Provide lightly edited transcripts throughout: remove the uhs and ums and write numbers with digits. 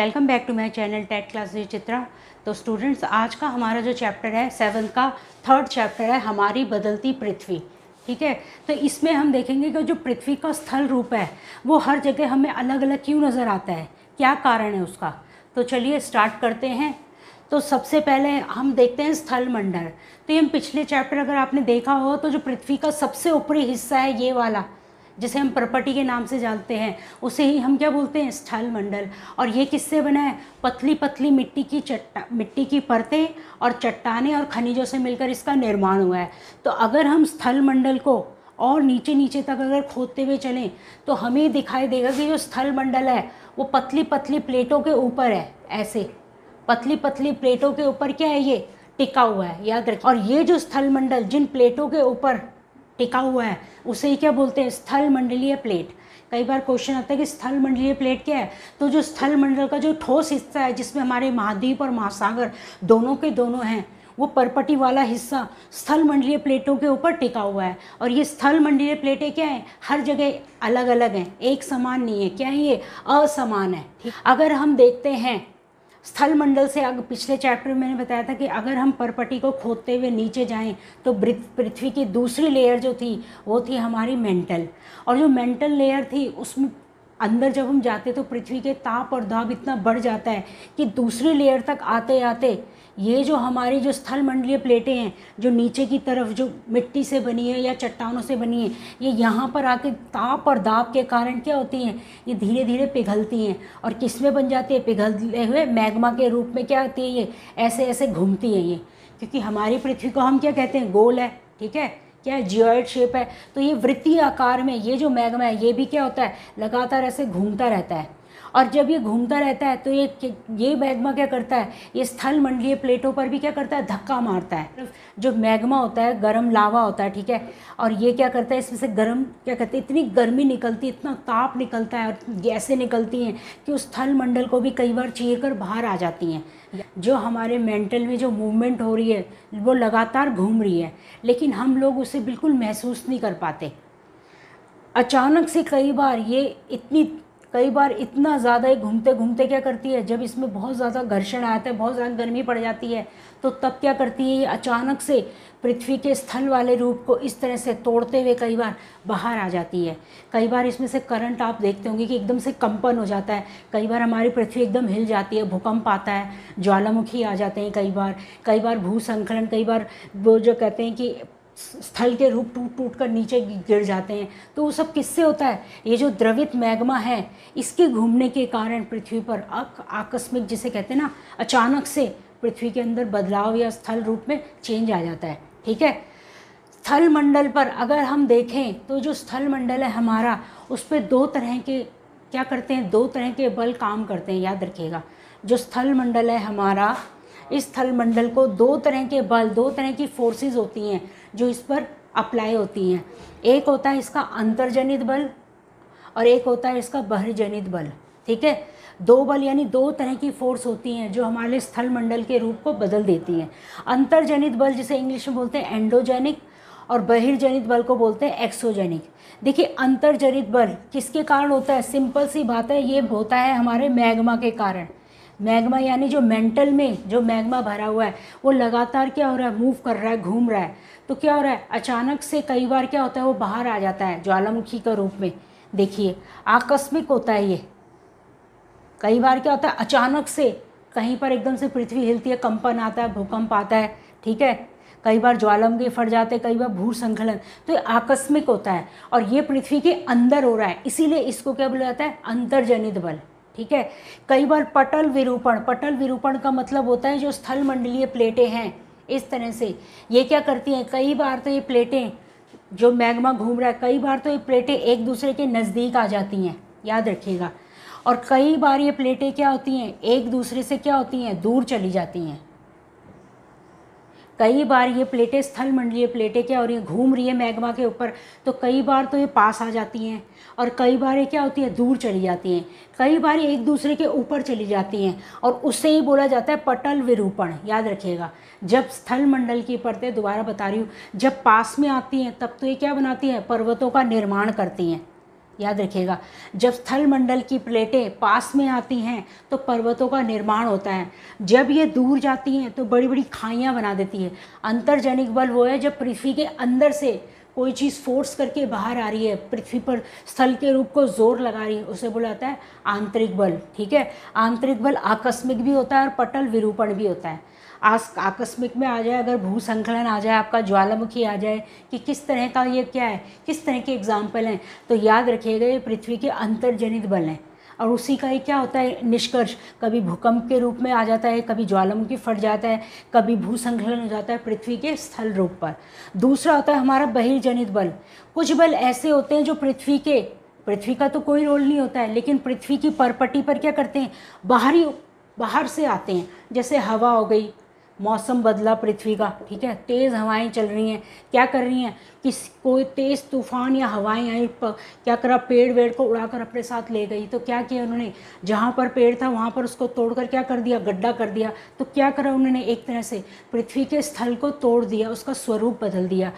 Welcome back to my channel TET class with Chitra. तो students, आज का हमारा जो चैप्टर है 7th का 3rd चैप्टर है हमारी बदलती पृथ्वी। ठीक है, तो इसमें हम देखेंगे कि जो पृथ्वी का स्थल रूप है वो हर जगह हमें अलग अलग क्यों नज़र आता है, क्या कारण है उसका। तो चलिए स्टार्ट करते हैं। तो सबसे पहले हम देखते हैं स्थल मंडल। तो ये हम पिछले चैप्टर अगर आपने देखा हो तो जो पृथ्वी का सबसे ऊपरी हिस्सा है ये वाला, जिसे हम पर्पटी के नाम से जानते हैं, उसे ही हम क्या बोलते हैं, स्थल मंडल। और ये किससे बना है, पतली पतली मिट्टी की परतें और चट्टानें और खनिजों से मिलकर इसका निर्माण हुआ है। तो अगर हम स्थल मंडल को और नीचे नीचे तक अगर खोदते हुए चलें तो हमें दिखाई देगा कि जो स्थल मंडल है वो पतली पतली प्लेटों के ऊपर है। ऐसे पतली पतली प्लेटों के ऊपर क्या है, ये टिका हुआ है, याद रखिए। और ये जो स्थल मंडल जिन प्लेटों के ऊपर टिका हुआ है उसे ही क्या बोलते हैं, स्थल मंडलीय प्लेट। कई बार क्वेश्चन आता है कि स्थल मंडलीय प्लेट क्या है। तो जो स्थल मंडल का जो ठोस हिस्सा है जिसमें हमारे महाद्वीप और महासागर दोनों के दोनों हैं, वो पर्पटी वाला हिस्सा स्थल मंडलीय प्लेटों के ऊपर टिका हुआ है। और ये स्थल मंडलीय प्लेटें क्या हैं, हर जगह अलग अलग हैं, एक समान नहीं है। क्या है, ये असमान है। ठीक, अगर हम देखते हैं स्थल मंडल से, अगर पिछले चैप्टर में मैंने बताया था कि अगर हम पर्पटी को खोदते हुए नीचे जाएं तो पृथ्वी की दूसरी लेयर जो थी वो थी हमारी मेंटल। और जो मेंटल लेयर थी उसमें अंदर जब हम जाते तो पृथ्वी के ताप और दाब इतना बढ़ जाता है कि दूसरी लेयर तक आते आते ये जो हमारी जो स्थल मंडलीय प्लेटें हैं, जो नीचे की तरफ जो मिट्टी से बनी है या चट्टानों से बनी है, ये यहाँ पर आके ताप और दाब के कारण क्या होती हैं, ये धीरे धीरे पिघलती हैं। और किस में बन जाती है, पिघलते हुए मैग्मा के रूप में क्या होती है, ये ऐसे ऐसे घूमती है ये। क्योंकि हमारी पृथ्वी को हम क्या कहते हैं, गोल है। ठीक है, क्या है, जियोइड शेप है। तो ये वृत्तीय आकार में ये जो मैग्मा है ये भी क्या होता है, लगातार ऐसे घूमता रहता है। और जब ये घूमता रहता है तो ये मैग्मा क्या करता है, ये स्थल मंडलीय प्लेटों पर भी क्या करता है, धक्का मारता है। जो मैग्मा होता है गर्म लावा होता है, ठीक है, और ये क्या करता है, इसमें से गर्म क्या कहते हैं, इतनी गर्मी निकलती है, इतना ताप निकलता है और गैसें निकलती हैं कि उस स्थल मंडल को भी कई बार चीर कर बाहर आ जाती हैं। जो हमारे मेंटल में जो मूवमेंट हो रही है वो लगातार घूम रही है, लेकिन हम लोग उसे बिल्कुल महसूस नहीं कर पाते। अचानक से कई बार इतना ज़्यादा ही घूमते घूमते क्या करती है, जब इसमें बहुत ज़्यादा घर्षण आता है, बहुत ज़्यादा गर्मी पड़ जाती है, तो तब क्या करती है, ये अचानक से पृथ्वी के स्थल वाले रूप को इस तरह से तोड़ते हुए कई बार बाहर आ जाती है। कई बार इसमें से करंट आप देखते होंगे कि एकदम से कंपन हो जाता है। कई बार हमारी पृथ्वी एकदम हिल जाती है, भूकंप आता है, ज्वालामुखी आ जाते हैं। कई बार भूस्खलन, कई बार वो जो कहते हैं कि स्थल के रूप टूट टूट कर नीचे गिर जाते हैं। तो वो सब किससे होता है, ये जो द्रवित मैग्मा है इसके घूमने के कारण पृथ्वी पर आकस्मिक, जिसे कहते हैं ना, अचानक से पृथ्वी के अंदर बदलाव या स्थल रूप में चेंज आ जाता है। ठीक है, स्थल मंडल पर अगर हम देखें तो जो स्थल मंडल है हमारा, उस पर दो तरह के बल काम करते हैं, याद रखिएगा। जो स्थल मंडल है हमारा, इस स्थल मंडल को दो तरह के बल, दो तरह की फोर्सेस होती हैं जो इस पर अप्लाई होती हैं। एक होता है इसका अंतर्जनित बल और एक होता है इसका बहिर्जनित बल। ठीक है, दो बल यानी दो तरह की फोर्स होती हैं जो हमारे स्थल मंडल के रूप को बदल देती हैं। अंतर्जनित बल जिसे इंग्लिश में बोलते हैं एंडोजेनिक, और बहिर्जनित बल को बोलते हैं एक्सोजेनिक। देखिए, अंतर्जनित बल किसके कारण होता है, सिंपल सी बात है, ये होता है हमारे मैग्मा के कारण। मैग्मा यानी जो मेंटल में जो मैग्मा भरा हुआ है वो लगातार क्या हो रहा है, मूव कर रहा है, घूम रहा है। तो क्या हो रहा है, अचानक से कई बार क्या होता है, वो बाहर आ जाता है ज्वालामुखी का रूप में। देखिए, आकस्मिक होता है ये। कई बार क्या होता है, अचानक से कहीं पर एकदम से पृथ्वी हिलती है, कंपन आता है, भूकंप आता है। ठीक है, कई बार ज्वालामुखी फट जाते हैं, कई बार भूस्खलन। तो ये आकस्मिक होता है और ये पृथ्वी के अंदर हो रहा है, इसीलिए इसको क्या बोला जाता है, अंतर्जनित बल। ठीक है, कई बार पटल विरूपण का मतलब होता है जो स्थल मंडलीय प्लेटें हैं इस तरह से ये क्या करती हैं, कई बार तो ये प्लेटें, जो मैग्मा घूम रहा है, कई बार तो ये प्लेटें एक दूसरे के नज़दीक आ जाती हैं, याद रखिएगा। और कई बार ये प्लेटें क्या होती हैं, एक दूसरे से क्या होती हैं, दूर चली जाती हैं। कई बार ये प्लेटें, स्थल मंडलीय प्लेटें क्या हो रही हैं, घूम रही है मैग्मा के ऊपर, तो कई बार तो ये पास आ जाती हैं और कई बार ये क्या होती है, दूर चली जाती हैं। कई बार ये एक दूसरे के ऊपर चली जाती हैं और उससे ही बोला जाता है पटल विरूपण। याद रखिएगा, जब स्थल मंडल की परतें, दोबारा बता रही हूँ, जब पास में आती हैं तब तो ये क्या बनाती हैं, पर्वतों का निर्माण करती हैं। याद रखिएगा। जब स्थल मंडल की प्लेटें पास में आती हैं तो पर्वतों का निर्माण होता है, जब ये दूर जाती हैं तो बड़ी बड़ी खाइयाँ बना देती है। अंतर्जनिक बल वो है जब पृथ्वी के अंदर से कोई चीज़ फोर्स करके बाहर आ रही है, पृथ्वी पर स्थल के रूप को जोर लगा रही है, उसे बोला जाता है आंतरिक बल। ठीक है, आंतरिक बल आकस्मिक भी होता है और पटल विरूपण भी होता है। आकस्मिक में आ जाए, अगर भूसंकलन आ जाए, आपका ज्वालामुखी आ जाए, कि किस तरह का ये क्या है, किस तरह के एग्जाम्पल हैं, तो याद रखिएगा ये पृथ्वी के अंतर्जनित बल हैं। और उसी का एक क्या होता है निष्कर्ष, कभी भूकंप के रूप में आ जाता है, कभी ज्वालामुखी फट जाता है, कभी भूसंकलन हो जाता है पृथ्वी के स्थल रूप पर। दूसरा होता है हमारा बहिर्जनित बल। कुछ बल ऐसे होते हैं जो पृथ्वी का तो कोई रोल नहीं होता है, लेकिन पृथ्वी की परपटी पर क्या करते हैं, बाहर से आते हैं। जैसे हवा हो गई, मौसम बदला पृथ्वी का, ठीक है, तेज़ हवाएं चल रही हैं, क्या कर रही हैं, कोई तेज़ तूफान या हवाएं आई, क्या करा, पेड़ वेड़ को उड़ाकर अपने साथ ले गई। तो क्या किया उन्होंने, जहाँ पर पेड़ था वहाँ पर उसको तोड़कर क्या कर दिया, गड्ढा कर दिया। तो क्या करा उन्होंने, एक तरह से पृथ्वी के स्थल को तोड़ दिया, उसका स्वरूप बदल दिया।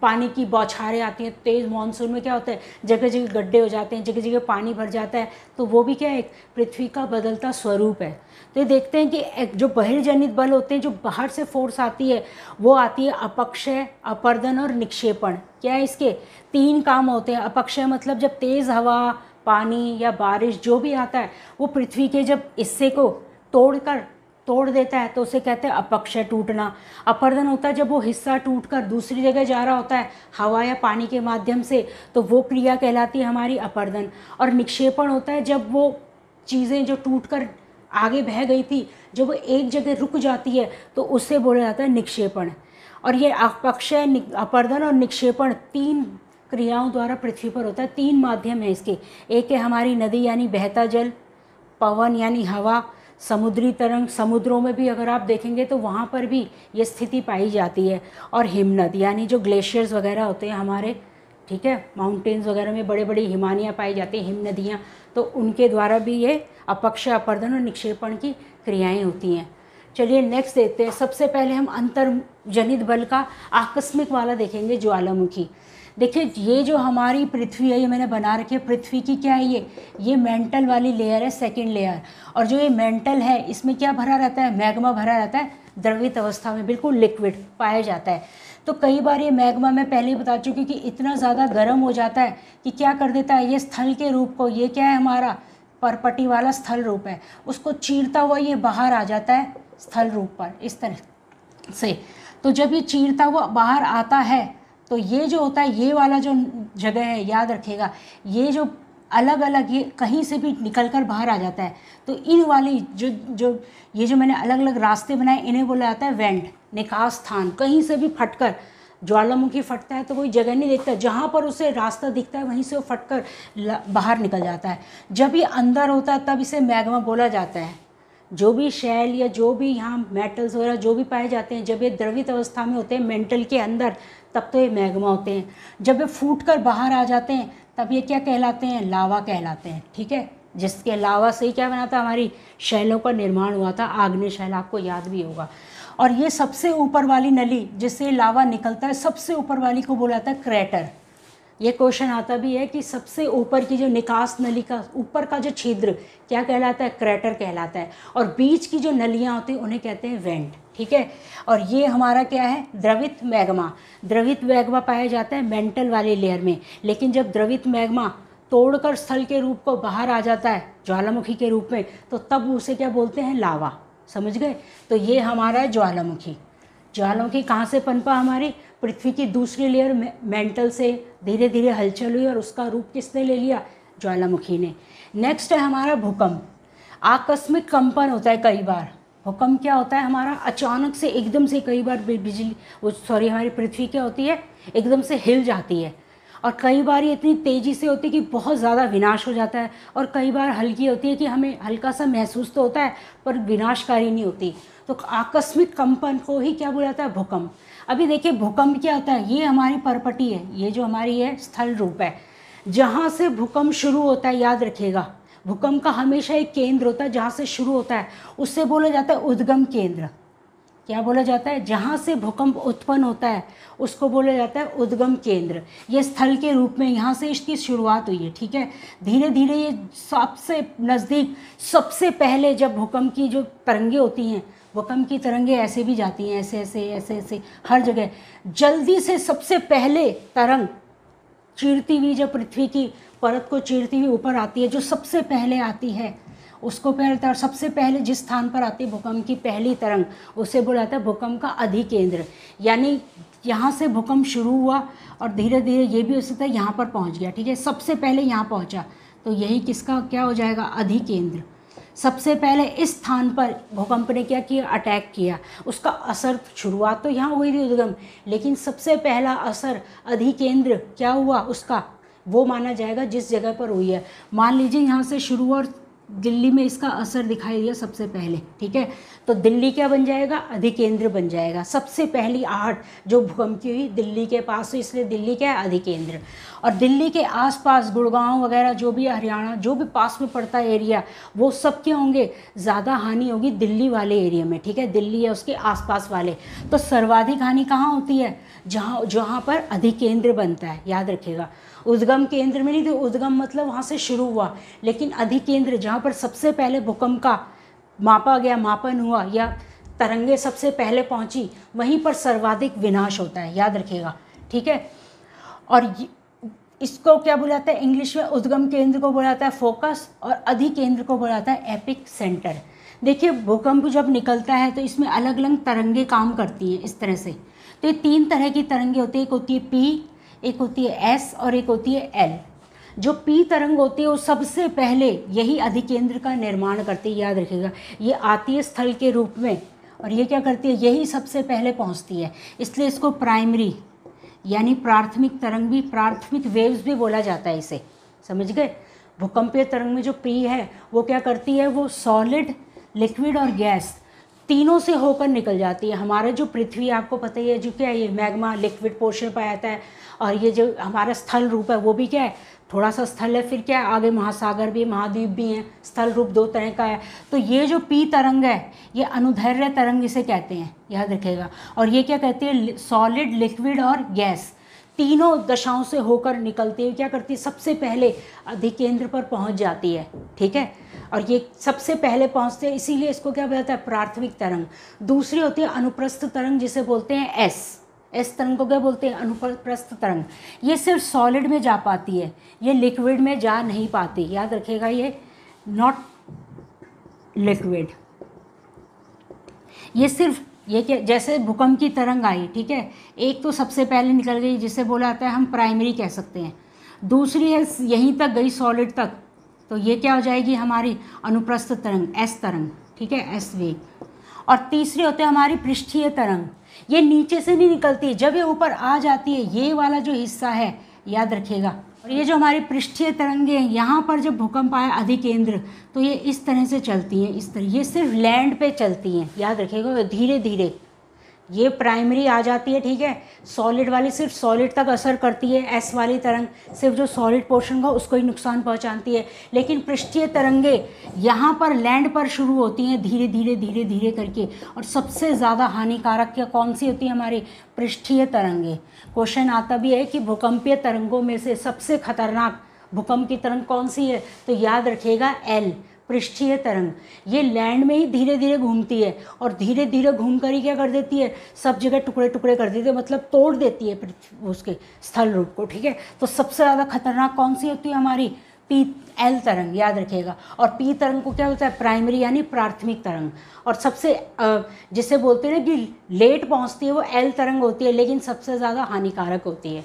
पानी की बौछारें आती हैं, तेज़ मानसून में क्या होता है, जगह जगह गड्ढे हो जाते हैं, जगह जगह पानी भर जाता है, तो वो भी क्या है, एक पृथ्वी का बदलता स्वरूप है। तो ये देखते हैं कि जो बहिर्जनित बल होते हैं, जो बाहर से फोर्स आती है, वो आती है अपक्षय, अपर्दन और निक्षेपण। क्या है, इसके 3 काम होते हैं। अपक्षय मतलब जब तेज़ हवा, पानी या बारिश जो भी आता है, वो पृथ्वी के जब हिस्से को तोड़ देता है तो उसे कहते हैं अपक्षय, टूटना। अपर्दन होता है जब वो हिस्सा टूटकर दूसरी जगह जा रहा होता है हवा या पानी के माध्यम से, तो वो क्रिया कहलाती है हमारी अपर्दन। और निक्षेपण होता है जब वो चीज़ें जो टूटकर आगे बह गई थी, जब वो एक जगह रुक जाती है, तो उससे बोला जाता है निक्षेपण। और ये अपक्षय, अपर्दन और निक्षेपण 3 क्रियाओं द्वारा पृथ्वी पर होता है। 3 माध्यम है इसके। एक है हमारी नदी यानी बहता जल, पवन यानी हवा, समुद्री तरंग, समुद्रों में भी अगर आप देखेंगे तो वहाँ पर भी ये स्थिति पाई जाती है। और हिमनद यानी जो ग्लेशियर्स वगैरह होते हैं हमारे, ठीक है, माउंटेन्स वगैरह में बड़े बड़ी हिमानियाँ पाई जाती हैं, हिम नदियाँ, तो उनके द्वारा भी ये अपक्षय, अपर्दन और निक्षेपण की क्रियाएं होती हैं। चलिए नेक्स्ट देखते हैं। सबसे पहले हम अंतर्जनित बल का आकस्मिक वाला देखेंगे, ज्वालामुखी। देखिए ये जो हमारी पृथ्वी है, ये मैंने बना रखी है, पृथ्वी की क्या है, ये मेंटल वाली लेयर है, सेकंड लेयर। और जो ये मेंटल है, इसमें क्या भरा रहता है, मैग्मा भरा रहता है, द्रवित अवस्था में, बिल्कुल लिक्विड पाया जाता है। तो कई बार ये मैग्मा मैं पहले ही बता चुकी कि इतना ज़्यादा गर्म हो जाता है कि क्या कर देता है, ये स्थल के रूप को, ये क्या है हमारा परपटी वाला स्थल रूप है, उसको चीरता हुआ ये बाहर आ जाता है स्थल रूप पर, इस तरह से। तो जब ये चीरता हुआ बाहर आता है तो ये जो होता है, ये वाला जो जगह है, याद रखिएगा, ये जो अलग अलग, ये कहीं से भी निकल कर बाहर आ जाता है। तो इन वाली ये जो मैंने अलग अलग रास्ते बनाए, इन्हें बोला जाता है वेंट, निकास स्थान। कहीं से भी फटकर, ज्वालामुखी फटता है तो कोई जगह नहीं देखता, जहाँ पर उसे रास्ता दिखता है वहीं से वो फटकर बाहर निकल जाता है। जब ये अंदर होता है तब इसे मैग्मा बोला जाता है। जो भी शैल या जो भी यहाँ मेटल्स वगैरह जो भी पाए जाते हैं, जब ये द्रवित अवस्था में होते हैं मेंटल के अंदर, तब तो ये मैग्मा होते हैं। जब ये फूट कर बाहर आ जाते हैं तब ये क्या कहलाते हैं, लावा कहलाते हैं। ठीक है, जिसके लावा से ही क्या बना था, हमारी शैलों का निर्माण हुआ था, आग्नेय शैल, आपको याद भी होगा। और ये सबसे ऊपर वाली नली जिससे लावा निकलता है, सबसे ऊपर वाली को बोला जाता है क्रेटर। ये क्वेश्चन आता भी है कि सबसे ऊपर की जो निकास नली का ऊपर का जो छिद्र क्या कहलाता है, क्रेटर कहलाता है। और बीच की जो नलियाँ होती हैं उन्हें कहते हैं वेंट। ठीक है, और ये हमारा क्या है, द्रवित मैग्मा। द्रवित मैग्मा पाया जाता है मेंटल वाली लेयर में, लेकिन जब द्रवित मैग्मा तोड़कर स्थल के रूप को बाहर आ जाता है ज्वालामुखी के रूप में, तो तब उसे क्या बोलते हैं, लावा। समझ गए। तो ये हमारा है ज्वालामुखी। ज्वालामुखी कहाँ से पनपा, हमारी पृथ्वी की दूसरी लेयर मेंटल से धीरे धीरे हलचल हुई और उसका रूप किसने ले लिया, ज्वालामुखी ने। नेक्स्ट है हमारा भूकंप। आकस्मिक कंपन होता है कई बार। भूकंप क्या होता है हमारा, अचानक से एकदम से कई बार हमारी पृथ्वी क्या होती है, एकदम से हिल जाती है। और कई बार ये इतनी तेज़ी से होती है कि बहुत ज़्यादा विनाश हो जाता है, और कई बार हल्की होती है कि हमें हल्का सा महसूस तो होता है पर विनाशकारी नहीं होती। तो आकस्मिक कंपन को ही क्या बोला जाता है, भूकंप। अभी देखिए भूकंप क्या होता है, ये हमारी परपटी है, ये जो हमारी है स्थल रूप है, जहाँ से भूकंप शुरू होता है, याद रखिएगा भूकंप का हमेशा एक केंद्र होता है जहाँ से शुरू होता है, उससे बोला जाता है उद्गम केंद्र। क्या बोला जाता है, जहाँ से भूकंप उत्पन्न होता है उसको बोला जाता है उद्गम केंद्र। ये स्थल के रूप में यहाँ से इसकी शुरुआत हुई है, ठीक है। धीरे धीरे ये सबसे नज़दीक, सबसे पहले जब भूकंप की जो तरंगे होती हैं, भूकंप की तरंगे ऐसे भी जाती हैं, ऐसे ऐसे ऐसे ऐसे हर जगह, जल्दी से सबसे पहले तरंग चीरती हुई, जब पृथ्वी की परत को चीरती हुई ऊपर आती है, जो सबसे पहले आती है उसको पहले, और सबसे पहले जिस स्थान पर आती है भूकंप की पहली तरंग, उसे बोला जाता है भूकंप का अधिकेंद्र। यानी यहाँ से भूकंप शुरू हुआ और धीरे धीरे ये भी उसी तरह यहाँ पर पहुँच गया, ठीक है। सबसे पहले यहाँ पहुँचा तो यही किसका क्या हो जाएगा, अधिकेंद्र। सबसे पहले इस स्थान पर भूकंप ने क्या किया, अटैक किया। उसका असर, शुरुआत तो यहाँ हुई थी उद्गम, लेकिन सबसे पहला असर अधिकेंद्र क्या हुआ उसका, वो माना जाएगा जिस जगह पर हुई है। मान लीजिए यहाँ से शुरू हुआ और दिल्ली में इसका असर दिखाई दिया सबसे पहले, ठीक है। तो दिल्ली क्या बन जाएगा, अधिकेंद्र बन जाएगा। सबसे पहली आहट जो भूकंप की हुई दिल्ली के पास, तो इसलिए दिल्ली क्या है, अधिकेंद्र। और दिल्ली के आसपास गुड़गांव वगैरह जो भी, हरियाणा जो भी पास में पड़ता है एरिया, वो सब क्या होंगे, ज़्यादा हानि होगी दिल्ली वाले एरिया में, ठीक है। दिल्ली या उसके आसपास वाले। तो सर्वाधिक हानि कहाँ होती है, जहाँ पर अधिकेंद्र बनता है, याद रखिएगा। उद्गम केंद्र में नहीं, तो उद्गम मतलब वहाँ से शुरू हुआ, लेकिन अधिकेंद्र जहाँ पर सबसे पहले भूकंप का मापा गया, मापन हुआ या तरंगे सबसे पहले पहुँची, वहीं पर सर्वाधिक विनाश होता है, याद रखिएगा, ठीक है। और इसको क्या बोला जाता है इंग्लिश में, उद्गम केंद्र को बोला जाता है फोकस और अधिकेंद्र को बोला जाता है एपिक सेंटर। देखिए भूकंप जब निकलता है तो इसमें अलग अलग तरंगे काम करती हैं इस तरह से। तो ये 3 तरह की तरंगे होती है, एक होती है पी, एक होती है एस और एक होती है एल। जो पी तरंग होती है वो सबसे पहले यही अधिकेंद्र का निर्माण करती है, याद रखिएगा। ये आती है स्थल के रूप में और ये क्या करती है, यही सबसे पहले पहुंचती है, इसलिए इसको प्राइमरी यानी प्राथमिक तरंग भी, प्राथमिक वेव्स भी बोला जाता है इसे, समझ गए। भूकंपीय तरंग में जो पी है वो क्या करती है, वो सॉलिड, लिक्विड और गैस तीनों से होकर निकल जाती है। हमारा जो पृथ्वी आपको पता ही है, जो क्या है, ये मैग्मा लिक्विड पोर्शन पर आता है, और ये जो हमारा स्थल रूप है वो भी क्या है, थोड़ा सा स्थल है, फिर क्या है, आगे महासागर भी, महाद्वीप भी हैं। स्थल रूप 2 तरह का है। तो ये जो पी तरंग है, ये अनुदैर्ध्य तरंग इसे कहते हैं, याद रखेगा। और ये क्या कहती है, सॉलिड, लिक्विड और गैस तीनों दशाओं से होकर निकलती है, क्या करती है, सबसे पहले अधिकेंद्र पर पहुंच जाती है, ठीक है। और ये सबसे पहले पहुंचते हैं, इसीलिए इसको क्या बोलता है, प्राथमिक तरंग। दूसरी होती है अनुप्रस्थ तरंग, जिसे बोलते हैं एस तरंग को क्या बोलते हैं, अनुप्रस्थ तरंग। ये सिर्फ सॉलिड में जा पाती है, ये लिक्विड में जा नहीं पाती, याद रखिएगा, ये नॉट लिक्विड। ये सिर्फ ये क्या, जैसे भूकंप की तरंग आई, ठीक है, एक तो सबसे पहले निकल गई, जिसे बोला जाता है हम प्राइमरी कह सकते हैं। दूसरी है यहीं तक गई, सॉलिड तक, तो ये क्या हो जाएगी हमारी अनुप्रस्थ तरंग, एस तरंग, ठीक है, एस वेग। और तीसरी होती है हमारी पृष्ठीय तरंग। ये नीचे से नहीं निकलती, जब ये ऊपर आ जाती है, ये वाला जो हिस्सा है, याद रखिएगा। और ये जो हमारी पृष्ठीय तरंगे हैं, यहाँ पर जब भूकंप आया अधिकेंद्र, तो ये इस तरह से चलती हैं, इस तरह। ये सिर्फ लैंड पे चलती हैं, याद रखिएगा, धीरे धीरे। ये प्राइमरी आ जाती है, ठीक है, सॉलिड वाली सिर्फ सॉलिड तक असर करती है, एस वाली तरंग सिर्फ जो सॉलिड पोर्शन का उसको ही नुकसान पहुंचाती है। लेकिन पृष्ठीय तरंगे यहाँ पर लैंड पर शुरू होती हैं, धीरे धीरे धीरे धीरे करके। और सबसे ज़्यादा हानिकारक क्या कौन सी होती है, हमारी पृष्ठीय तरंगे। क्वेश्चन आता भी है कि भूकंपीय तरंगों में से सबसे खतरनाक भूकंप की तरंग कौन सी है, तो याद रखिएगा एल, पृष्ठीय तरंग। ये लैंड में ही धीरे धीरे घूमती है और धीरे धीरे घूम कर ही क्या कर देती है, सब जगह टुकड़े टुकड़े कर देती है, मतलब तोड़ देती है उसके स्थल रूप को, ठीक है। तो सबसे ज़्यादा खतरनाक कौन सी होती है, हमारी पी एल तरंग, याद रखिएगा। और पी तरंग को क्या होता है, प्राइमरी यानी प्राथमिक तरंग। और सबसे जिसे बोलते हैं ना कि लेट पहुँचती है, वो एल तरंग होती है, लेकिन सबसे ज़्यादा हानिकारक होती है।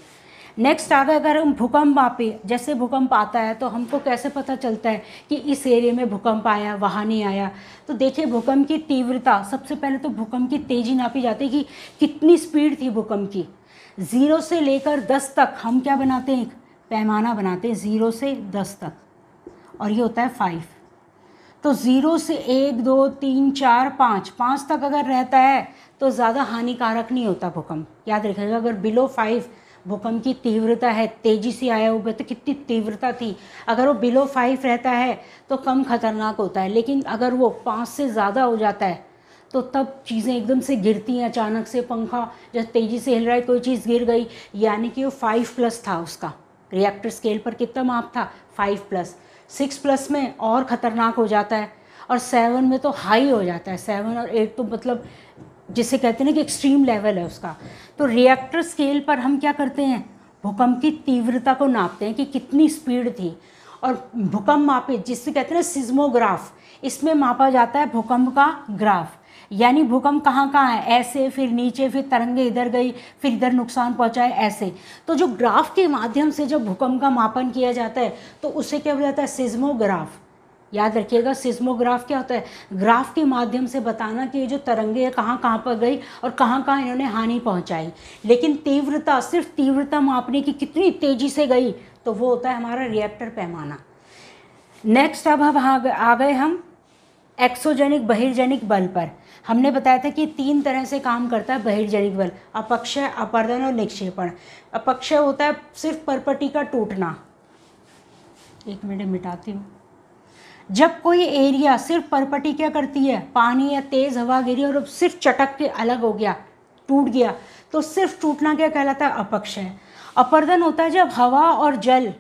नेक्स्ट आ गया, अगर हम भूकंप मापे, जैसे भूकंप आता है तो हमको कैसे पता चलता है कि इस एरिया में भूकंप आया, वहाँ नहीं आया। तो देखिए भूकंप की तीव्रता, सबसे पहले तो भूकंप की तेज़ी नापी जाती है कि कितनी स्पीड थी भूकंप की। 0 से लेकर 10 तक हम क्या बनाते हैं, एक पैमाना बनाते हैं, 0 से 10 तक, और ये होता है 5। तो 0 से 1 2 3 4 5 तक अगर रहता है तो ज़्यादा हानिकारक नहीं होता भूकंप, याद रखिएगा। अगर बिलो 5 भूकंप की तीव्रता है, तेज़ी से आया हुआ, तो कितनी तीव्रता थी, अगर वो बिलो 5 रहता है तो कम खतरनाक होता है। लेकिन अगर वो 5 से ज़्यादा हो जाता है तो तब चीज़ें एकदम से गिरती हैं अचानक से, पंखा जब तेज़ी से हिल रहा है कोई चीज़ गिर गई, यानी कि वो 5+ था उसका रिएक्टर स्केल पर कितना माप था 5+। 6+ में और ख़तरनाक हो जाता है, और 7 में तो हाई हो जाता है। 7 और 8 तो मतलब जिसे कहते हैं ना कि एक्सट्रीम लेवल है उसका। तो रिएक्टर स्केल पर हम क्या करते हैं, भूकंप की तीव्रता को नापते हैं कि कितनी स्पीड थी, और भूकंप मापे जिससे कहते हैं ना सिस्मोग्राफ, इसमें मापा जाता है भूकंप का ग्राफ, यानी भूकंप कहाँ कहाँ है, ऐसे, फिर नीचे, फिर तरंगे इधर गई, फिर इधर नुकसान पहुँचाए, ऐसे। तो जो ग्राफ के माध्यम से जब भूकंप का मापन किया जाता है तो उससे क्या हो जाता है, सिस्मोग्राफ। याद रखिएगा सिस्मोग्राफ क्या होता है, ग्राफ के माध्यम से बताना कि ये जो तरंगे है कहाँ कहाँ पर गई और कहाँ कहाँ इन्होंने हानि पहुँचाई। लेकिन तीव्रता, सिर्फ तीव्रता मापने की कितनी तेज़ी से गई, तो वो होता है हमारा रिएक्टर पैमाना। नेक्स्ट अब हम आ गए हम एक्सोजेनिक बहिर्जनिक बल पर। हमने बताया था कि 3 तरह से काम करता है बहिर्जनिक बल, अपक्षय, अपर्दन और निक्षेपण। अपक्षय होता है सिर्फ परपटी का टूटना, 1 मिनट मिटाती हूँ। जब कोई एरिया सिर्फ परपटी क्या करती है, पानी या तेज़ हवा गिरी और सिर्फ चटक के अलग हो गया, टूट गया, तो सिर्फ टूटना क्या कहलाता है, अपक्षय। अपर्दन होता है जब हवा और जल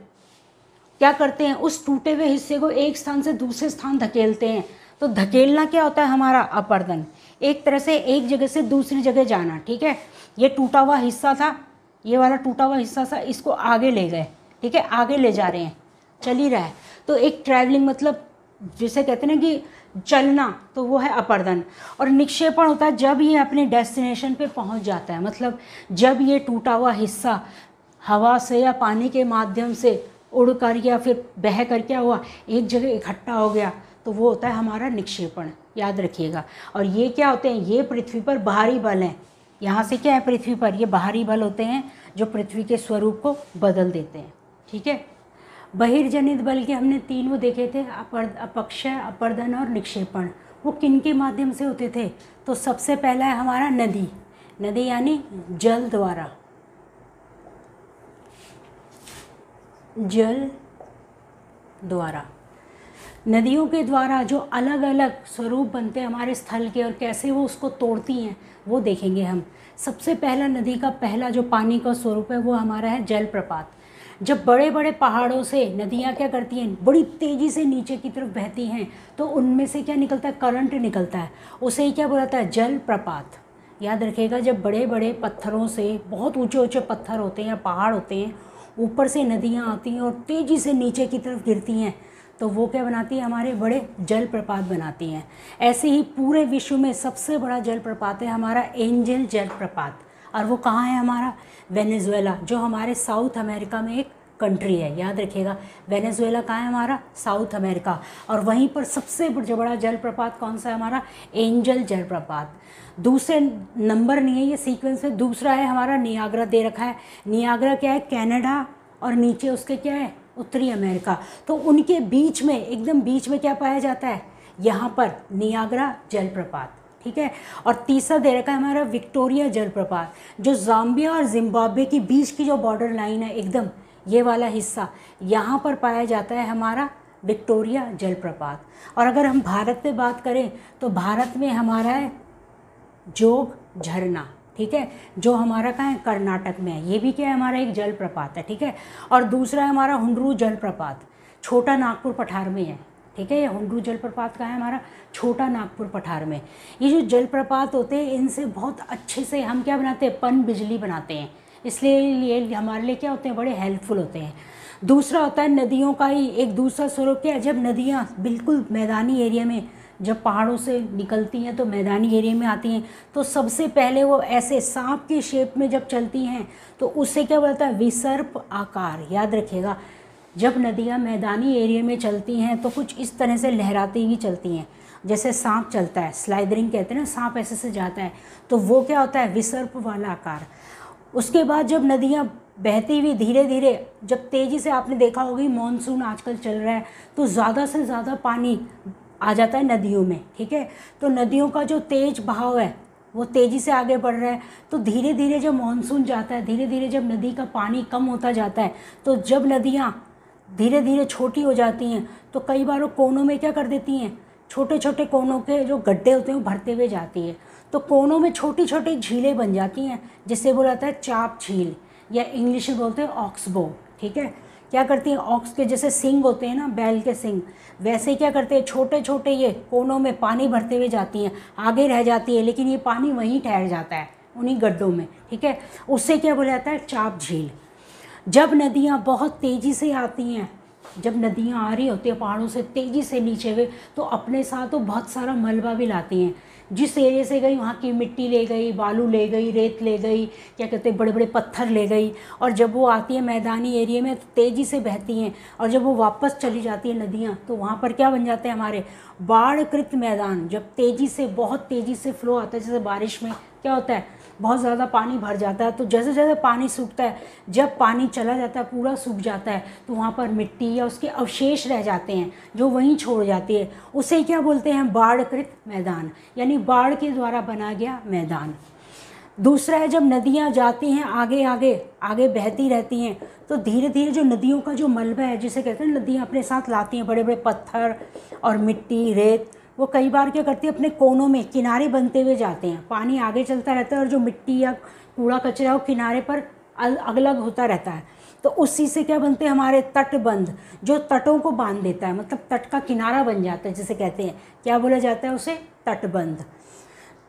क्या करते हैं, उस टूटे हुए हिस्से को एक स्थान से दूसरे स्थान धकेलते हैं, तो धकेलना क्या होता है हमारा, अपर्दन। एक तरह से एक जगह से दूसरी जगह जाना, ठीक है। ये टूटा हुआ हिस्सा था, ये वाला टूटा हुआ हिस्सा था, इसको आगे ले गए, ठीक है, आगे ले जा रहे हैं, चल ही रहा है, तो एक ट्रैवलिंग मतलब जिसे कहते हैं ना कि चलना, तो वो है अपर्दन। और निक्षेपण होता है जब ये अपने डेस्टिनेशन पे पहुंच जाता है, मतलब जब ये टूटा हुआ हिस्सा हवा से या पानी के माध्यम से उड़ कर या फिर बह कर क्या हुआ, एक जगह इकट्ठा हो गया, तो वो होता है हमारा निक्षेपण, याद रखिएगा। और ये क्या होते हैं, ये पृथ्वी पर बाहरी बल हैं, यहाँ से क्या है पृथ्वी पर ये बाहरी बल होते हैं जो पृथ्वी के स्वरूप को बदल देते हैं, ठीक है। बहिर्जनित बल के हमने 3 वो देखे थे, अपक्षय, अपर्दन और निक्षेपण। वो किन के माध्यम से होते थे, तो सबसे पहला है हमारा नदी, नदी यानी जल द्वारा, जल द्वारा। नदियों के द्वारा जो अलग अलग स्वरूप बनते हैं हमारे स्थल के और कैसे वो उसको तोड़ती हैं वो देखेंगे हम। सबसे पहला नदी का पहला जो पानी का स्वरूप है वो हमारा है जलप्रपात। जब बड़े बड़े पहाड़ों से नदियाँ क्या करती हैं, बड़ी तेज़ी से नीचे की तरफ बहती हैं, तो उनमें से क्या निकलता है, करंट निकलता है, उसे ही क्या बोलाता है, जलप्रपात। याद रखिएगा, जब बड़े बड़े पत्थरों से, बहुत ऊंचे ऊंचे पत्थर होते हैं या पहाड़ होते हैं, ऊपर से नदियाँ आती हैं और तेज़ी से नीचे की तरफ गिरती हैं, तो वो क्या बनाती है, हमारे बड़े जलप्रपात बनाती हैं। ऐसे ही पूरे विश्व में सबसे बड़ा जलप्रपात है हमारा एंजल जलप्रपात, और वो कहाँ है हमारा, वेनेजुएला, जो हमारे साउथ अमेरिका में एक कंट्री है। याद रखिएगा, वेनेजुएला कहाँ है हमारा, साउथ अमेरिका, और वहीं पर सबसे बड़ा जलप्रपात कौन सा है हमारा, एंजल जलप्रपात। दूसरे नंबर नहीं है ये सीक्वेंस में, दूसरा है हमारा नियाग्रा दे रखा है। नियाग्रा क्या है, कनाडा, और नीचे उसके क्या है, उत्तरी अमेरिका। तो उनके बीच में, एकदम बीच में क्या पाया जाता है, यहाँ पर नियाग्रा जलप्रपात, ठीक है। और तीसरा दे रखा है हमारा विक्टोरिया जलप्रपात, जो ज़ाम्बिया और जिम्बाब्वे की बीच की जो बॉर्डर लाइन है एकदम ये वाला हिस्सा, यहाँ पर पाया जाता है हमारा विक्टोरिया जलप्रपात। और अगर हम भारत में बात करें तो भारत में हमारा है जोग झरना, ठीक है, जो हमारा कहाँ है, कर्नाटक में है। ये भी क्या है, हमारा एक जलप्रपात है, ठीक है। और दूसरा है हमारा हुंड्रू जलप्रपात, छोटा नागपुर पठार में है, ठीक है। ये हुंड्रू जलप्रपात का है हमारा, छोटा नागपुर पठार में। ये जो जलप्रपात होते हैं इनसे बहुत अच्छे से हम क्या बनाते हैं, पन बिजली बनाते हैं, इसलिए ये हमारे लिए क्या होते हैं, बड़े हेल्पफुल होते हैं। दूसरा होता है नदियों का ही एक दूसरा स्वरूप क्या है, जब नदियाँ बिल्कुल मैदानी एरिया में, जब पहाड़ों से निकलती हैं तो मैदानी एरिया में आती हैं, तो सबसे पहले वो ऐसे सांप के शेप में जब चलती हैं तो उससे क्या बोलता है, विसर्प आकार। याद रखिएगा, जब नदियाँ मैदानी एरिया में चलती हैं तो कुछ इस तरह से लहराती हुई चलती हैं, जैसे सांप चलता है, स्लाइडरिंग कहते हैं ना, सांप ऐसे से जाता है, तो वो क्या होता है, विसर्प वाला आकार। उसके बाद जब नदियाँ बहती हुई धीरे धीरे, जब तेज़ी से, आपने देखा होगी मॉनसून आजकल चल रहा है तो ज़्यादा से ज़्यादा पानी आ जाता है नदियों में, ठीक है। तो नदियों का जो तेज बहाव है वो तेज़ी से आगे बढ़ रहा है, तो धीरे धीरे जब मॉनसून जाता है, धीरे धीरे जब नदी का पानी कम होता जाता है, तो जब नदियाँ धीरे धीरे छोटी हो जाती हैं तो कई बार वो कोनों में क्या कर देती हैं, छोटे छोटे कोनों के जो गड्ढे होते हैं वो भरते हुए जाती है। तो कोनों में छोटी छोटी झीलें बन जाती हैं, जिससे बोला जाता है चाप झील, या इंग्लिश में बोलते हैं ऑक्सबो। ठीक है, क्या करती हैं, ऑक्स के जैसे सिंग होते हैं ना, बैल के सिंग, वैसे क्या करते हैं, छोटे छोटे ये कोनों में पानी भरते हुए जाती हैं, आगे रह जाती है, लेकिन ये पानी वहीं ठहर जाता है उन्हीं गड्ढों में। ठीक है, उससे क्या बोला जाता है, चाप झील। जब नदियाँ बहुत तेज़ी से आती हैं, जब नदियाँ आ रही होती हैं पहाड़ों से तेज़ी से नीचे हुए, तो अपने साथ तो बहुत सारा मलबा भी लाती हैं। जिस एरिया से गई वहाँ की मिट्टी ले गई, बालू ले गई, रेत ले गई, क्या कहते हैं, बड़े बड़े पत्थर ले गई। और जब वो आती है मैदानी एरिया में तो तेज़ी से बहती हैं, और जब वो वापस चली जाती है नदियाँ, तो वहाँ पर क्या बन जाते हैं हमारे बाढ़कृत मैदान। जब तेज़ी से, बहुत तेज़ी से फ्लो आता है, जैसे बारिश में क्या होता है, बहुत ज़्यादा पानी भर जाता है, तो जैसे जैसे पानी सूखता है, जब पानी चला जाता है, पूरा सूख जाता है, तो वहाँ पर मिट्टी या उसके अवशेष रह जाते हैं जो वहीं छोड़ जाती है। उसे क्या बोलते हैं, बाढ़कृत मैदान, यानी बाढ़ के द्वारा बना गया मैदान। दूसरा है, जब नदियाँ जाती हैं आगे आगे आगे बहती रहती हैं, तो धीरे धीरे जो नदियों का जो मलबा है, जिसे कहते हैं नदियाँ अपने साथ लाती हैं बड़े बड़े पत्थर और मिट्टी, रेत, वो कई बार क्या करती है, अपने कोनों में किनारे बनते हुए जाते हैं। पानी आगे चलता रहता है और जो मिट्टी या कूड़ा कचरा वो किनारे पर अलग अलग होता रहता है। तो उसी से क्या बनते हैं हमारे तटबंध, जो तटों को बांध देता है, मतलब तट का किनारा बन जाता है, जिसे कहते हैं, क्या बोला जाता है उसे, तटबंध।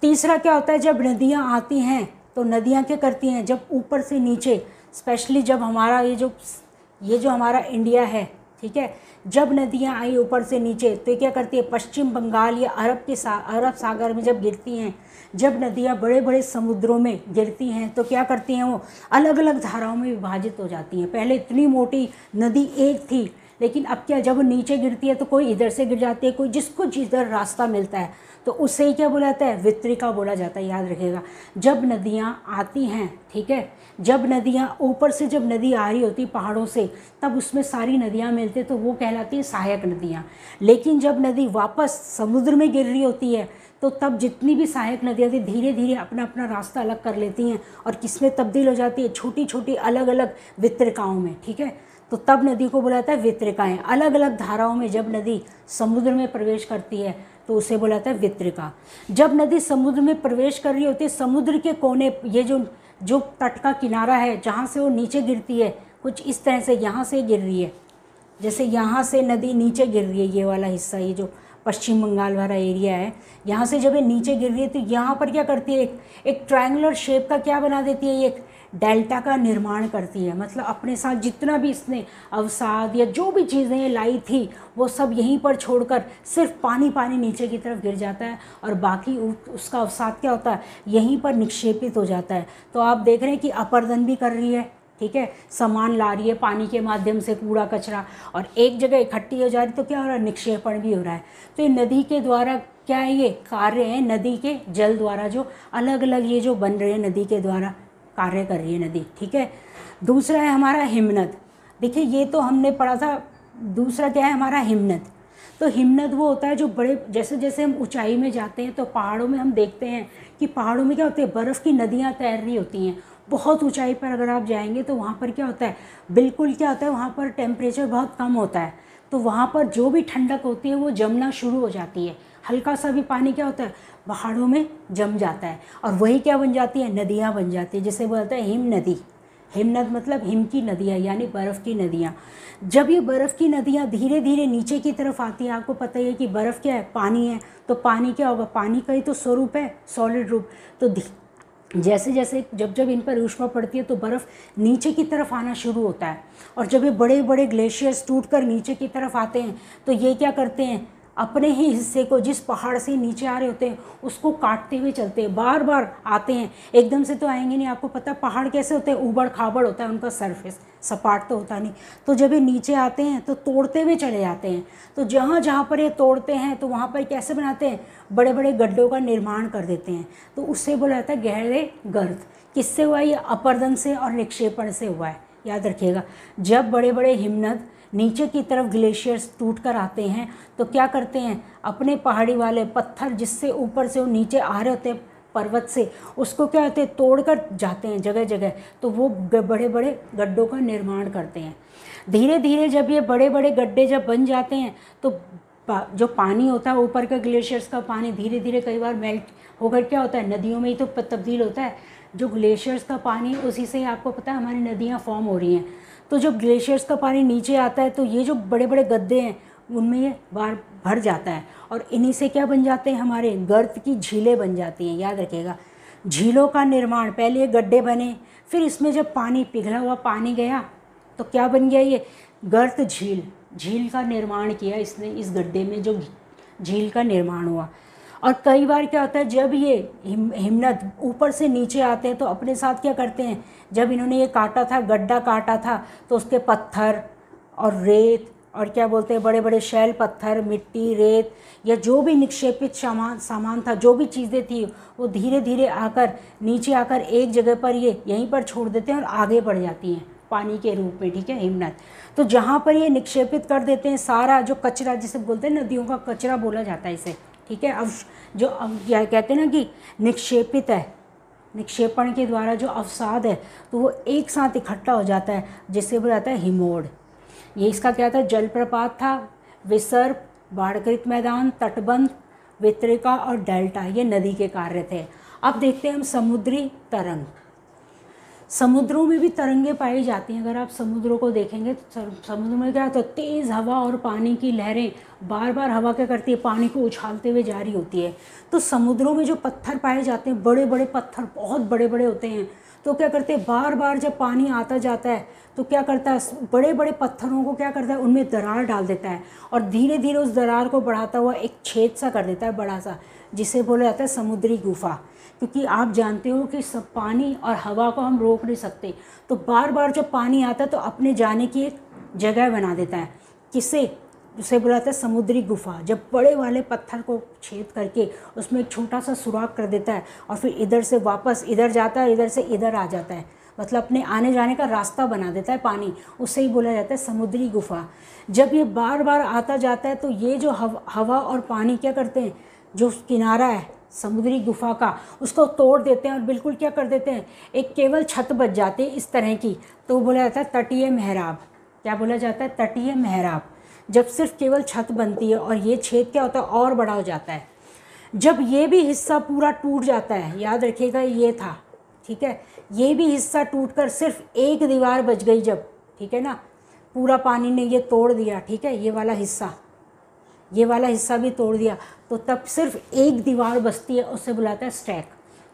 तीसरा क्या होता है, जब नदियाँ आती हैं तो नदियाँ क्या करती हैं, जब ऊपर से नीचे, स्पेशली जब हमारा ये जो हमारा इंडिया है, ठीक है, जब नदियाँ आई ऊपर से नीचे, तो क्या करती है, पश्चिम बंगाल या अरब सागर में जब गिरती हैं, जब नदियाँ बड़े बड़े समुद्रों में गिरती हैं, तो क्या करती हैं, वो अलग अलग धाराओं में विभाजित हो जाती हैं। पहले इतनी मोटी नदी एक थी, लेकिन अब क्या, जब वो नीचे गिरती है तो कोई इधर से गिर जाती है, कोई जिसको जिधर रास्ता मिलता है, तो उससे ही क्या बोला जाता है, वितरिका बोला जाता है। याद रखिएगा, जब नदियाँ आती हैं, ठीक है, जब नदियाँ ऊपर से, जब नदी आ रही होती पहाड़ों से, तब उसमें सारी नदियाँ मिलती, तो वो कहलाती है सहायक नदियाँ। लेकिन जब नदी वापस समुद्र में गिर रही होती है, तो तब जितनी भी सहायक नदियाँ थी धीरे धीरे अपना अपना रास्ता अलग कर लेती हैं, और किसमें तब्दील हो जाती है, छोटी छोटी अलग अलग वितरिकाओं में। ठीक है, तो तब नदी को बोला जाता है वितरिकाएँ। अलग अलग धाराओं में जब नदी समुद्र में प्रवेश करती है, तो उसे बोला जाता है वितरिका। जब नदी समुद्र में प्रवेश कर रही होती है, समुद्र के कोने, ये जो तट का किनारा है जहाँ से वो नीचे गिरती है, कुछ इस तरह से यहाँ से गिर रही है, जैसे यहाँ से नदी नीचे गिर रही है, ये वाला हिस्सा, ये जो पश्चिम बंगाल वाला एरिया है, यहाँ से जब ये नीचे गिर रही है, तो यहाँ पर क्या करती है, एक ट्रायंगुलर शेप का क्या बना देती है, एक डेल्टा का निर्माण करती है। मतलब अपने साथ जितना भी इसने अवसाद या जो भी चीज़ें लाई थी, वो सब यहीं पर छोड़कर सिर्फ पानी पानी नीचे की तरफ गिर जाता है, और बाकी उसका अवसाद क्या होता है, यहीं पर निक्षेपित हो जाता है। तो आप देख रहे हैं कि अपर्दन भी कर रही है, ठीक है, सामान ला रही है पानी के माध्यम से, कूड़ा कचरा, और एक जगह इकट्ठी हो जा रही, तो क्या हो रहा है, निक्षेपण भी हो रहा है। तो ये नदी के द्वारा क्या है, ये कार्य है नदी के जल द्वारा, जो अलग अलग ये जो बन रहे हैं नदी के द्वारा कार्य कर रही है नदी। ठीक है, दूसरा है हमारा हिमनद। देखिए ये तो हमने पढ़ा था। दूसरा क्या है हमारा हिमनद। तो हिमनद वो होता है जो बड़े, जैसे जैसे हम ऊंचाई में जाते हैं तो पहाड़ों में हम देखते हैं कि पहाड़ों में क्या होते हैं, बर्फ़ की नदियाँ तैर रही होती हैं। बहुत ऊंचाई पर अगर आप जाएंगे तो वहाँ पर क्या होता है, बिल्कुल क्या होता है, वहाँ पर टेम्परेचर बहुत कम होता है, तो वहाँ पर जो भी ठंडक होती है वो जमना शुरू हो जाती है। हल्का सा भी पानी क्या होता है, पहाड़ों में जम जाता है, और वही क्या बन जाती है, नदियाँ बन जाती है, जिसे बोलते हैं हिम नदी। हिमनद मतलब हिम की नदियाँ, यानी बर्फ़ की नदियाँ। जब ये बर्फ़ की नदियाँ धीरे धीरे नीचे की तरफ आती हैं, आपको पता ही है कि बर्फ़ क्या है, पानी है, तो पानी क्या होगा, पानी का ही तो स्वरूप है, सॉलिड रूप। तो जैसे जैसे जब इन पर ऊष्मा पड़ती है तो बर्फ़ नीचे की तरफ आना शुरू होता है, और जब ये बड़े बड़े ग्लेशियर्स टूटकर नीचे की तरफ आते हैं, तो ये क्या करते हैं, अपने ही हिस्से को, जिस पहाड़ से नीचे आ रहे होते हैं उसको काटते हुए चलते हैं, बार बार आते हैं, एकदम से तो आएंगे नहीं। आपको पता पहाड़ कैसे होते हैं, ऊबड़ खाबड़ होता है उनका सरफेस, सपाट तो होता नहीं। तो जब ये नीचे आते हैं तो तोड़ते हुए चले जाते हैं। तो जहाँ जहाँ पर ये तोड़ते हैं तो वहाँ पर कैसे बनाते हैं, बड़े बड़े गड्ढों का निर्माण कर देते हैं। तो उससे बोला जाता है गहरे गर्त। किससे हुआ, ये अपर्दन से और निक्षेपण से हुआ है। याद रखिएगा, जब बड़े बड़े हिमनद नीचे की तरफ ग्लेशियर्स टूट कर आते हैं तो क्या करते हैं, अपने पहाड़ी वाले पत्थर जिससे ऊपर से वो नीचे आ रहे होते हैं पर्वत से, उसको क्या होते हैं, तोड़ कर जाते हैं जगह जगह, तो वो बड़े बड़े गड्ढों का निर्माण करते हैं। धीरे धीरे जब ये बड़े बड़े गड्ढे जब बन जाते हैं तो जो पानी होता है ऊपर का ग्लेशियर्स का पानी धीरे धीरे कई बार मेल्ट होकर क्या होता है, नदियों में ही तो तब्दील होता है। जो ग्लेशियर्स का पानी, उसी से आपको पता है हमारी नदियाँ फॉर्म हो रही हैं। तो जब ग्लेशियर्स का पानी नीचे आता है तो ये जो बड़े बड़े गड्ढे हैं उनमें ये बार भर जाता है, और इन्हीं से क्या बन जाते हैं, हमारे गर्त की झीलें बन जाती हैं। याद रखिएगा, झीलों का निर्माण, पहले ये गड्ढे बने, फिर इसमें जब पानी, पिघला हुआ पानी गया तो क्या बन गया, ये गर्त झील, झील का निर्माण किया इसने, इस गड्ढे में जो झील का निर्माण हुआ। और कई बार क्या होता है, जब ये हिमनद ऊपर से नीचे आते हैं तो अपने साथ क्या करते हैं, जब इन्होंने ये काटा था, गड्ढा काटा था, तो उसके पत्थर और रेत और क्या बोलते हैं, बड़े बड़े शैल पत्थर, मिट्टी, रेत या जो भी निक्षेपित सामान था, जो भी चीज़ें थी, वो धीरे धीरे आकर नीचे आकर एक जगह पर ये यहीं पर छोड़ देते हैं और आगे बढ़ जाती हैं पानी के रूप में, ठीक है, हिमनद। तो जहाँ पर ये निक्षेपित कर देते हैं सारा जो कचरा, जिसे बोलते हैं नदियों का कचरा बोला जाता है इसे, ठीक है। अब जो क्या कहते हैं ना कि निक्षेपित है, निक्षेपण के द्वारा जो अवसाद है तो वो एक साथ इकट्ठा हो जाता है, जिससे बोला जाता है हिमोड। ये इसका क्या था, जलप्रपात था, विसर्प, बाढ़कृत मैदान, तटबंध, वितरिका और डेल्टा, ये नदी के कार्य थे। अब देखते हैं हम समुद्री तरंग। समुद्रों में भी तरंगे पाई जाती हैं। अगर आप समुद्रों को देखेंगे तो समुद्र में क्या होता है, तेज़ हवा और पानी की लहरें बार बार हवा क्या करती है, पानी को उछालते हुए जारी होती है। तो समुद्रों में जो पत्थर पाए जाते हैं, बड़े बड़े पत्थर, बहुत बड़े बड़े होते हैं, तो क्या करते हैं, बार बार जब पानी आता जाता है तो क्या करता है, बड़े बड़े पत्थरों को क्या करता है, उनमें दरार डाल देता है और धीरे धीरे उस दरार को बढ़ाता हुआ एक छेद सा कर देता है बड़ा सा, जिसे बोला जाता है समुद्री गुफा। क्योंकि आप जानते हो कि सब पानी और हवा को हम रोक नहीं सकते, तो बार बार जब पानी आता है तो अपने जाने की एक जगह बना देता है। किसे, उसे बोला जाता है समुद्री गुफा। जब बड़े वाले पत्थर को छेद करके उसमें एक छोटा सा सुराख कर देता है और फिर इधर से वापस इधर जाता है, इधर से इधर आ जाता है, मतलब अपने आने जाने का रास्ता बना देता है पानी, उससे ही बोला जाता है समुद्री गुफा। जब ये बार बार आता जाता है तो ये जो हवा और पानी क्या करते हैं, जो किनारा है समुद्री गुफा का, उसको तोड़ देते हैं और बिल्कुल क्या कर देते हैं, एक केवल छत बच जाती है इस तरह की, तो वो बोला जाता है तटीय मेहराब। क्या बोला जाता है, तटीय मेहराब। जब सिर्फ केवल छत बनती है और ये छेद क्या होता है, और बड़ा हो जाता है। जब ये भी हिस्सा पूरा टूट जाता है, याद रखिएगा ये था, ठीक है, ये भी हिस्सा टूटकर सिर्फ एक दीवार बच गई जब, ठीक है ना, पूरा पानी ने ये तोड़ दिया, ठीक है, ये वाला हिस्सा भी तोड़ दिया, तो तब सिर्फ एक दीवार बचती है, उससे बुलाता है स्टैक।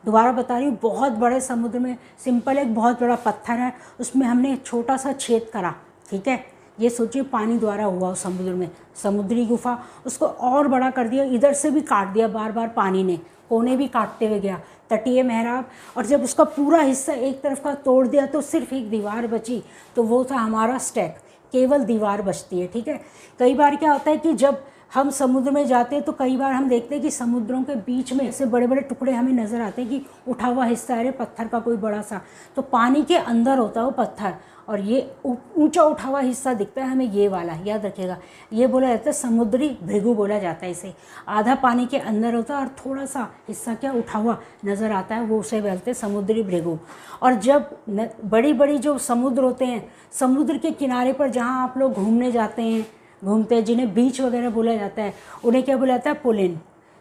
दोबारा बता रही हूँ, बहुत बड़े समुद्र में सिंपल एक बहुत बड़ा पत्थर है, उसमें हमने छोटा सा छेद करा, ठीक है, ये सोचिए पानी द्वारा हुआ उस समुद्र में, समुद्री गुफा, उसको और बड़ा कर दिया, इधर से भी काट दिया बार बार पानी ने, कोने भी काटते हुए गया, तटीय मेहराब। और जब उसका पूरा हिस्सा एक तरफ का तोड़ दिया तो सिर्फ एक दीवार बची, तो वो था हमारा स्टैक, केवल दीवार बचती है, ठीक है। कई बार क्या होता है कि जब हम समुद्र में जाते हैं तो कई बार हम देखते हैं कि समुद्रों के बीच में ऐसे बड़े बड़े टुकड़े हमें नज़र आते हैं कि उठा हुआ हिस्सा है पत्थर का कोई बड़ा सा, तो पानी के अंदर होता है वो पत्थर, और ये ऊंचा उठा हुआ हिस्सा दिखता है हमें, ये वाला, याद रखिएगा, ये बोला जाता है समुद्री भृगु बोला जाता है इसे। आधा पानी के अंदर होता है और थोड़ा सा हिस्सा क्या उठा हुआ नज़र आता है, वो उसे बोलते हैं समुद्री भृगु। और जब बड़ी बड़ी जो समुद्र होते हैं, समुद्र के किनारे पर जहाँ आप लोग घूमने जाते हैं, जिन्हें बीच वगैरह बोला जाता है, उन्हें क्या बोला जाता है, पुलिन।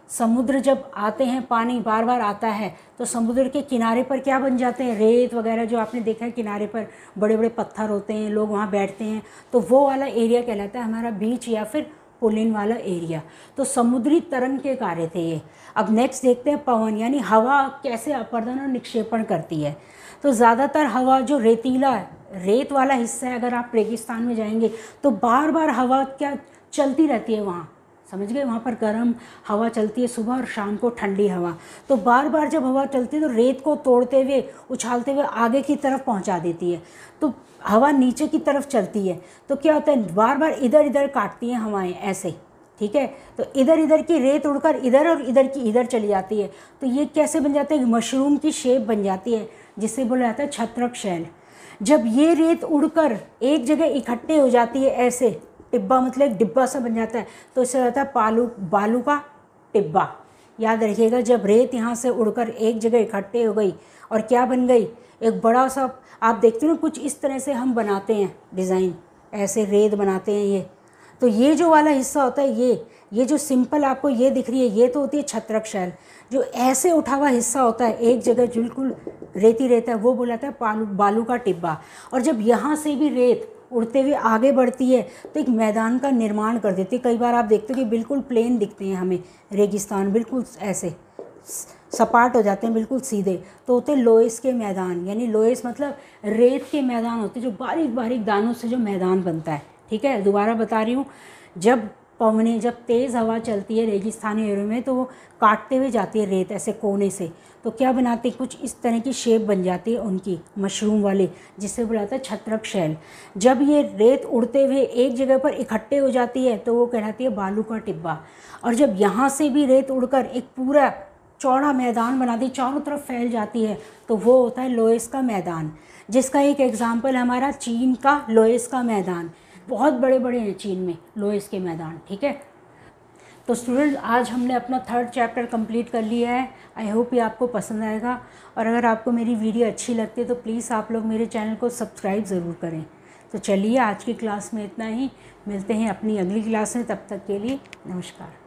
समुद्र जब आते हैं, पानी बार बार आता है, तो समुद्र के किनारे पर क्या बन जाते हैं, रेत वगैरह, जो आपने देखा है किनारे पर बड़े बड़े पत्थर होते हैं, लोग वहाँ बैठते हैं, तो वो वाला एरिया कहलाता है हमारा बीच या फिर पुलिन वाला एरिया। तो समुद्री तरंग के कार्य थे ये। अब नेक्स्ट देखते हैं पवन, यानी हवा कैसे अपर्दन और निक्षेपण करती है। तो ज़्यादातर हवा जो रेतीला रेत वाला हिस्सा है, अगर आप रेगिस्तान में जाएंगे तो बार बार हवा क्या चलती रहती है वहाँ, समझ गए, वहाँ पर गर्म हवा चलती है सुबह और शाम को ठंडी हवा, तो बार बार जब हवा चलती है तो रेत को तोड़ते हुए, उछालते हुए आगे की तरफ पहुँचा देती है, तो हवा नीचे की तरफ चलती है, तो क्या होता है, बार बार इधर इधर काटती हैं हवाएं ऐसे, ठीक है, तो इधर इधर की रेत उड़कर इधर और इधर की इधर चली जाती है, तो ये कैसे बन जाता है, मशरूम की शेप बन जाती है, जिसे बोला जाता है छत्रक शैल। जब ये रेत उड़कर एक जगह इकट्ठे हो जाती है ऐसे, टिब्बा मतलब एक डिब्बा सा बन जाता है, तो इसे रहता है बालू का टिब्बा। याद रखिएगा, जब रेत यहाँ से उड़कर एक जगह इकट्ठे हो गई और क्या बन गई, एक बड़ा सा, आप देखते हो ना कुछ इस तरह से हम बनाते हैं डिज़ाइन, ऐसे रेत बनाते हैं ये, तो ये जो वाला हिस्सा होता है, ये जो सिंपल आपको ये दिख रही है, ये तो होती है छत्रक शैल। जो ऐसे उठा हुआ हिस्सा होता है एक जगह बिल्कुल रेती रहता है, वो बोलाता है बालू का टिब्बा। और जब यहाँ से भी रेत उड़ते हुए आगे बढ़ती है तो एक मैदान का निर्माण कर देती है। कई बार आप देखते हो कि बिल्कुल प्लेन दिखते हैं हमें रेगिस्तान, बिल्कुल ऐसे सपाट हो जाते हैं, बिल्कुल सीधे, तो होते लोएस के मैदान। यानी लोएस मतलब रेत के मैदान होते हैं, जो बारीक बारीक दानों से जो मैदान बनता है। ठीक है, दोबारा बता रही हूँ, जब तेज़ हवा चलती है रेगिस्तानी एरिया में तो वो काटते हुए जाती है रेत ऐसे कोने से, तो क्या बनाती है, कुछ इस तरह की शेप बन जाती है उनकी मशरूम वाली, जिससे बुलाता है छत्रक शैल। जब ये रेत उड़ते हुए एक जगह पर इकट्ठे हो जाती है तो वो कहलाती है बालू का टिब्बा। और जब यहाँ से भी रेत उड़कर एक पूरा चौड़ा मैदान बनाती है, चारों तरफ फैल जाती है, तो वो होता है लोएस का मैदान, जिसका एक एग्जाम्पल हमारा चीन का लोएस का मैदान। बहुत बड़े बड़े हैं चीन में लोएस के मैदान। ठीक है, तो स्टूडेंट आज हमने अपना 3rd चैप्टर कंप्लीट कर लिया है। आई होप ये आपको पसंद आएगा, और अगर आपको मेरी वीडियो अच्छी लगती है तो प्लीज़ आप लोग मेरे चैनल को सब्सक्राइब ज़रूर करें। तो चलिए आज की क्लास में इतना ही, मिलते हैं अपनी अगली क्लास में, तब तक के लिए नमस्कार।